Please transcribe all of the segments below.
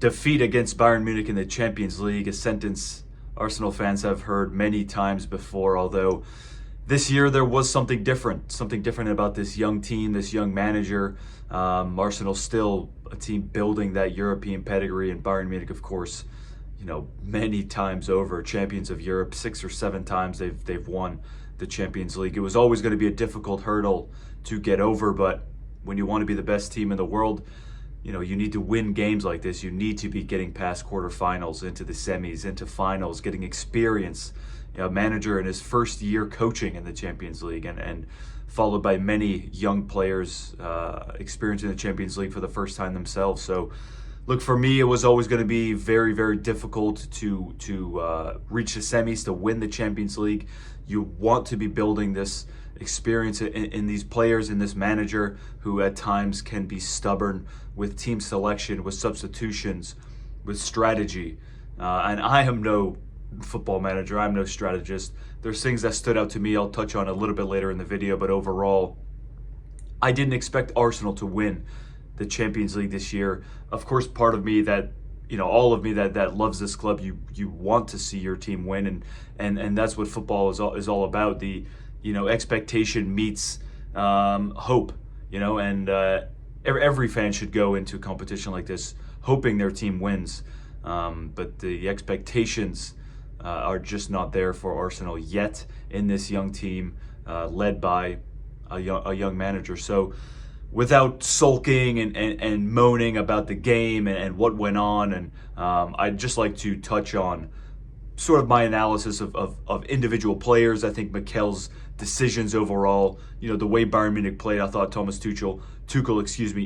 defeat against Bayern Munich in the Champions League, a sentence Arsenal fans have heard many times before, although this year there was something different about this young team, this young manager. Arsenal still a team building that European pedigree, and Bayern Munich, of course, many times over, champions of Europe, 6 or 7 times they've won the Champions League. It was always going to be a difficult hurdle to get over, but when you want to be the best team in the world, you need to win games like this. You need to be getting past quarterfinals, into the semis, into finals, getting experience. A manager in his first year coaching in the Champions League, and followed by many young players experiencing the Champions League for the first time themselves. So, look, for me, it was always going to be very, very difficult to reach the semis, to win the Champions League. You want to be building this experience in these players, in this manager who at times can be stubborn with team selection, with substitutions, with strategy. And I am no football manager, I'm no strategist. There's things that stood out to me I'll touch on a little bit later in the video, but overall, I didn't expect Arsenal to win the Champions League this year. Of course, part of me that, all of me that loves this club, you want to see your team win, and that's what football is all about. The expectation meets hope, and every fan should go into a competition like this hoping their team wins, but the expectations are just not there for Arsenal yet in this young team led by a young manager. So without sulking and moaning about the game and what went on, and I'd just like to touch on sort of my analysis of individual players. I think Mikel's decisions overall, the way Bayern Munich played, I thought Tuchel,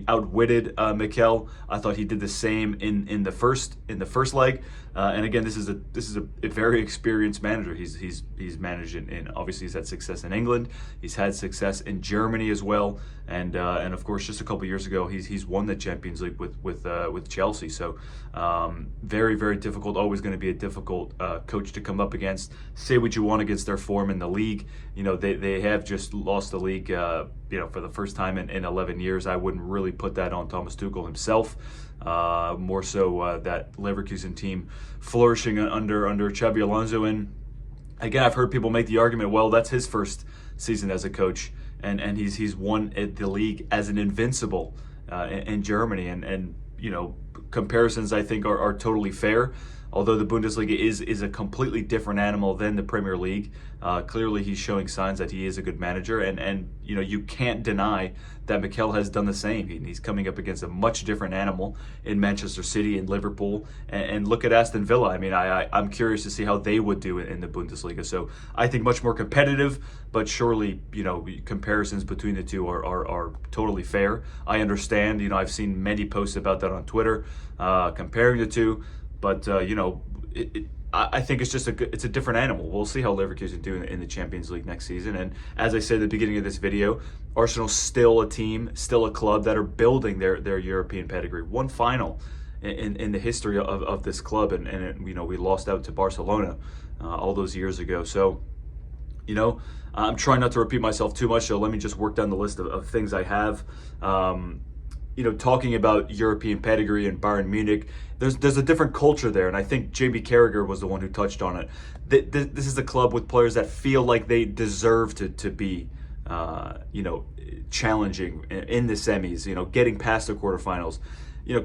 outwitted Mikel. I thought he did the same in the first leg. And again, this is a very experienced manager. He's managed in obviously he's had success in England. He's had success in Germany as well, and of course just a couple years ago he's won the Champions League with Chelsea. So very, very difficult. Always going to be a difficult coach to come up against. Say what you want against their form in the league. They have just lost the league for the first time in 11 years. I wouldn't really put that on Thomas Tuchel himself. More so that Leverkusen team flourishing under Xabi Alonso. And again, I've heard people make the argument, well, that's his first season as a coach, and he's won the league as an invincible in Germany, and comparisons I think are totally fair. Although the Bundesliga is a completely different animal than the Premier League, clearly he's showing signs that he is a good manager, and you can't deny that Mikel has done the same. He's coming up against a much different animal in Manchester City and Liverpool, and look at Aston Villa. I mean, I'm curious to see how they would do it in the Bundesliga. So I think much more competitive, but surely comparisons between the two are totally fair. I understand. I've seen many posts about that on Twitter, comparing the two. But I think it's a different animal. We'll see how Leverkusen do in the Champions League next season. And as I said at the beginning of this video, Arsenal's still a team, still a club that are building their European pedigree. One final in the history of this club, and we lost out to Barcelona all those years ago. So I'm trying not to repeat myself too much. So let me just work down the list of things I have. Talking about European pedigree and Bayern Munich, there's a different culture there, and I think JB Carragher was the one who touched on it. This is a club with players that feel like they deserve to be, challenging in the semis, getting past the quarterfinals.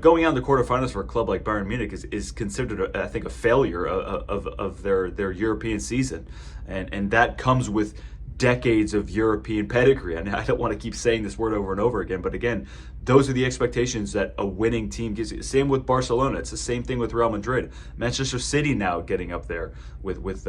Going on the quarterfinals for a club like Bayern Munich is considered, I think, a failure of their European season, and that comes with decades of European pedigree. And I don't want to keep saying this word over and over again, but again, those are the expectations that a winning team gives you. Same with Barcelona. It's the same thing with Real Madrid. Manchester City now getting up there with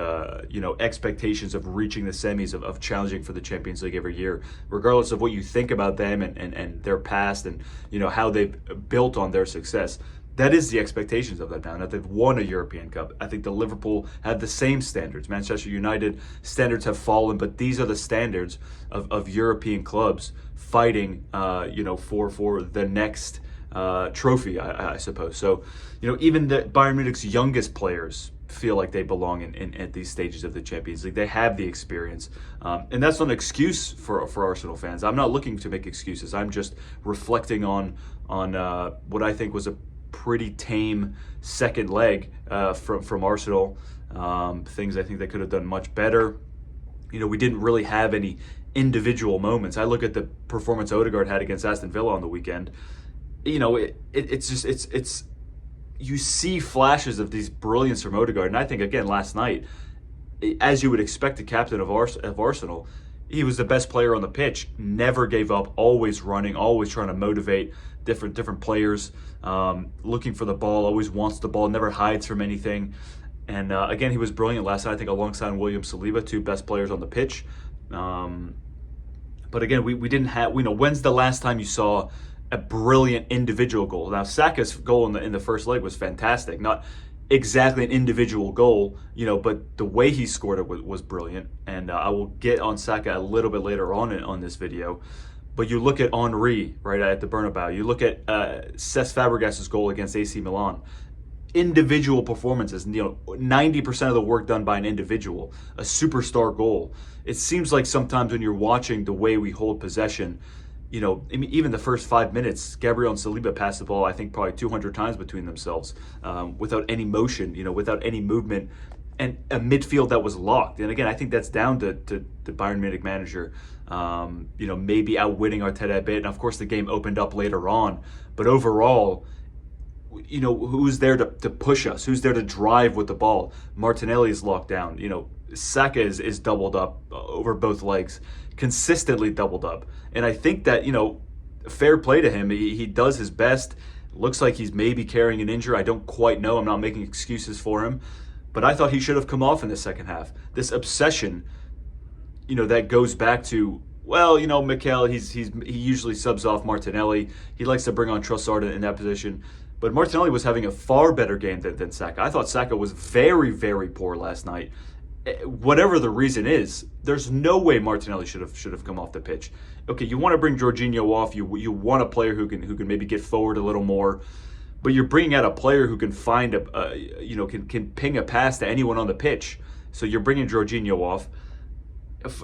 expectations of reaching the semis, of challenging for the Champions League every year, regardless of what you think about them and their past and how they've built on their success. That is the expectations of them now, that they've won a European Cup. I think the Liverpool had the same standards. Manchester United standards have fallen, but these are the standards of European clubs fighting, for the next trophy, I suppose. So, even the Bayern Munich's youngest players feel like they belong at these stages of the Champions League. They have the experience, and that's not an excuse for Arsenal fans. I'm not looking to make excuses. I'm just reflecting on what I think was a pretty tame second leg from Arsenal. Things I think they could have done much better. We didn't really have any individual moments. I look at the performance Odegaard had against Aston Villa on the weekend. It's you see flashes of these brilliance from Odegaard, and I think again last night, as you would expect a captain of Arsenal, he was the best player on the pitch. Never gave up. Always running. Always trying to motivate different players. Looking for the ball. Always wants the ball. Never hides from anything. And again, he was brilliant last night. I think alongside William Saliba, two best players on the pitch. But again, we didn't have. When's the last time you saw a brilliant individual goal? Now, Saka's goal in the first leg was fantastic. Not exactly an individual goal, but the way he scored it was brilliant. And I will get on Saka a little bit later on this video. But you look at Henry, right, at the Bernabeu. You look at Cesc Fabregas's goal against AC Milan. Individual performances, 90% of the work done by an individual, a superstar goal. It seems like sometimes when you're watching the way we hold possession, even the first 5 minutes, Gabriel and Saliba passed the ball, I think, probably 200 times between themselves, without any motion, without any movement, and a midfield that was locked. And again, I think that's down to the Bayern Munich manager, maybe outwitting Arteta a bit. And of course, the game opened up later on. But overall, who's there to push us? Who's there to drive with the ball? Martinelli is locked down. Saka is doubled up over both legs, consistently doubled up. And I think that, fair play to him. He does his best. Looks like he's maybe carrying an injury. I don't quite know. I'm not making excuses for him. But I thought he should have come off in the second half. This obsession, that goes back to, Mikel, he usually subs off Martinelli. He likes to bring on Trossard in that position. But Martinelli was having a far better game than Saka. I thought Saka was very, very poor last night. Whatever the reason is, there's no way Martinelli should have come off the pitch. Okay, you want to bring Jorginho off. You want a player who can maybe get forward a little more, but you're bringing out a player who can find can ping a pass to anyone on the pitch. So you're bringing Jorginho off,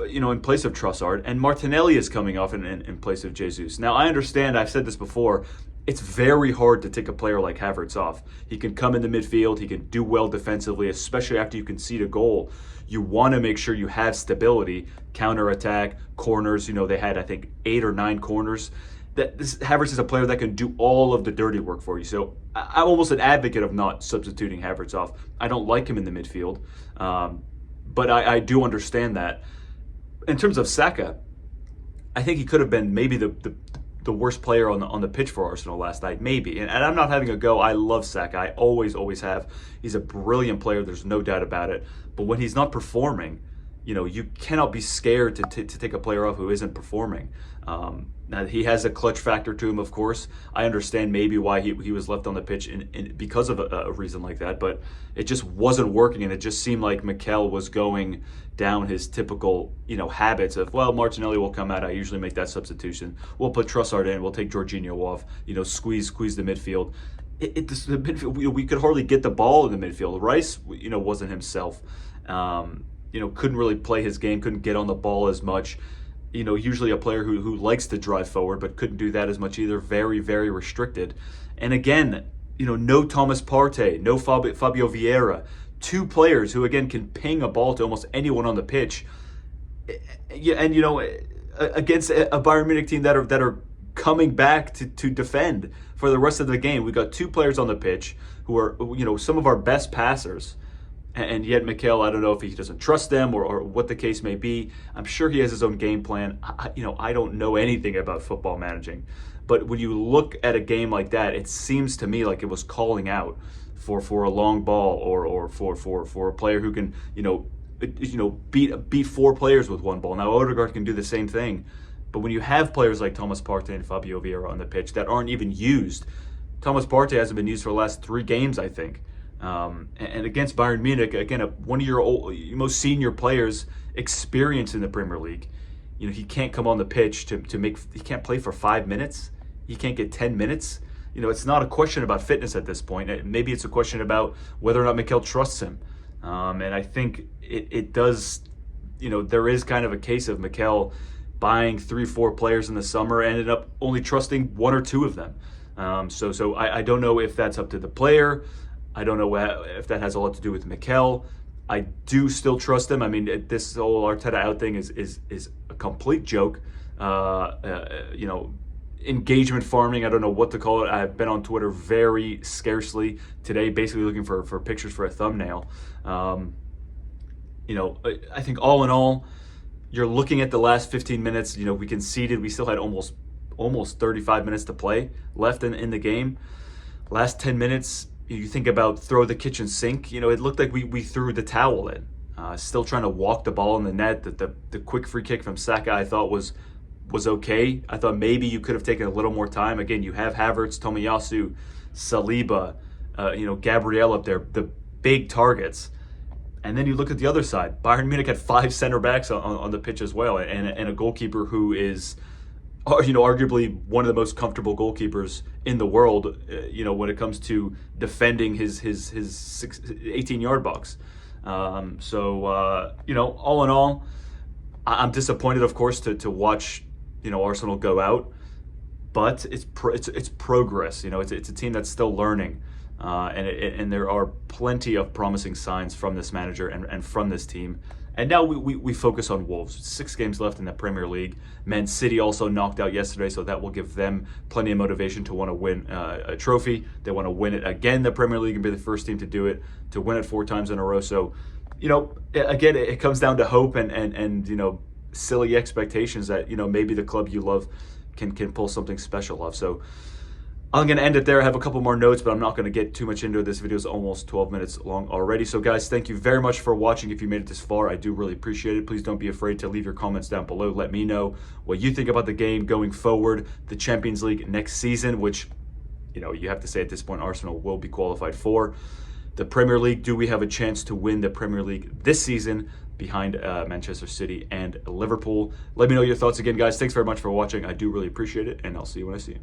in place of Trossard, and Martinelli is coming off in place of Jesus. Now I understand. I've said this before. It's very hard to take a player like Havertz off. He can come in the midfield. He can do well defensively, especially after you concede a goal. You want to make sure you have stability, counter-attack, corners. They had, I think, 8 or 9 corners. Havertz is a player that can do all of the dirty work for you. So I'm almost an advocate of not substituting Havertz off. I don't like him in the midfield, but I do understand that. In terms of Saka, I think he could have been maybe the worst player on the pitch for Arsenal last night, maybe. And I'm not having a go. I love Saka. I always have. He's a brilliant player. There's no doubt about it. But when he's not performing, you cannot be scared to take a player off who isn't performing. Now, he has a clutch factor to him, of course. I understand maybe why he was left on the pitch because of a reason like that, but it just wasn't working, and it just seemed like Mikel was going down his typical, habits of, Martinelli will come out, I usually make that substitution. We'll put Trossard in, we'll take Jorginho off, squeeze the midfield. The midfield, we could hardly get the ball in the midfield. Rice, wasn't himself. Couldn't really play his game, couldn't get on the ball as much. Usually a player who likes to drive forward, but couldn't do that as much either. Very, very restricted. And again, no Thomas Partey, no Fabio Vieira. 2 players who, again, can ping a ball to almost anyone on the pitch. And, against a Bayern Munich team that are coming back to defend for the rest of the game. We got 2 players on the pitch who are, some of our best passers. And yet Mikel, I don't know if he doesn't trust them or what the case may be. I'm sure he has his own game plan. I don't know anything about football managing. But when you look at a game like that, it seems to me like it was calling out for a long ball or for a player who can, beat 4 players with one ball. Now, Odegaard can do the same thing. But when you have players like Thomas Partey and Fabio Vieira on the pitch that aren't even used, Thomas Partey hasn't been used for the last 3 games, I think. And against Bayern Munich, again, one of your most senior players, experienced in the Premier League, he can't come on the pitch he can't play for 5 minutes. He can't get 10 minutes. It's not a question about fitness at this point. Maybe it's a question about whether or not Mikel trusts him. And I think it does, there is kind of a case of Mikel buying 3-4 players in the summer, ended up only trusting 1 or 2 of them. So I don't know if that's up to the player. I don't know if that has a lot to do with Mikel. I do still trust him. I mean, this whole Arteta out thing is a complete joke. Engagement farming. I don't know what to call it. I've been on Twitter very scarcely today, basically looking for pictures for a thumbnail. I think all in all, you're looking at the last 15 minutes. We conceded. We still had almost 35 minutes to play left in the game. Last 10 minutes, you think about throw the kitchen sink. It looked like we threw the towel in. Still trying to walk the ball in the net. The quick free kick from Saka, I thought was okay. I thought maybe you could have taken a little more time. Again, you have Havertz, Tomiyasu, Saliba, Gabriel up there, the big targets. And then you look at the other side. Bayern Munich had 5 center backs on the pitch as well, and a goalkeeper who is, arguably one of the most comfortable goalkeepers in the world. When it comes to defending his 18-yard box. All in all, I'm disappointed, of course, to watch Arsenal go out, but it's progress. It's a team that's still learning, and there are plenty of promising signs from this manager and from this team. And now we focus on Wolves. 6 games left in the Premier League. Man City also knocked out yesterday, so that will give them plenty of motivation to want to win a trophy. They want to win it again, the Premier League, and be the first team to do it, to win it 4 times in a row. So, again, it comes down to hope and silly expectations that maybe the club you love can pull something special off. So I'm going to end it there. I have a couple more notes, but I'm not going to get too much into it. This video is almost 12 minutes long already. So guys, thank you very much for watching. If you made it this far, I do really appreciate it. Please don't be afraid to leave your comments down below. Let me know what you think about the game going forward, the Champions League next season, which you have to say at this point Arsenal will be qualified for. The Premier League, do we have a chance to win the Premier League this season behind Manchester City and Liverpool? Let me know your thoughts again, guys. Thanks very much for watching. I do really appreciate it, and I'll see you when I see you.